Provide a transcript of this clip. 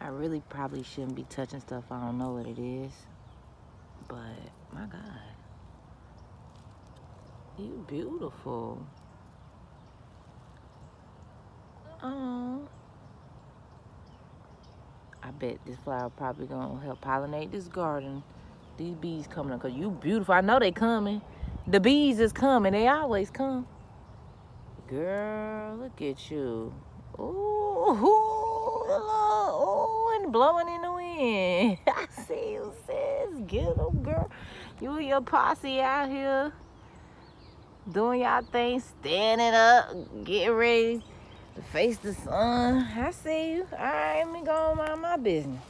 I really probably shouldn't be touching stuff I don't know what it is. But, my God. You beautiful. Oh. I bet this flower probably gonna help pollinate this garden. These bees coming up, cause you beautiful. I know they coming. The bees is coming. They always come. Girl, look at you. Ooh, and blowing in the wind. I see you, sis. Get them, girl. You and your posse out here doing y'all thing, standing up, getting ready to face the sun. I see you. All right, let me go on mind my business.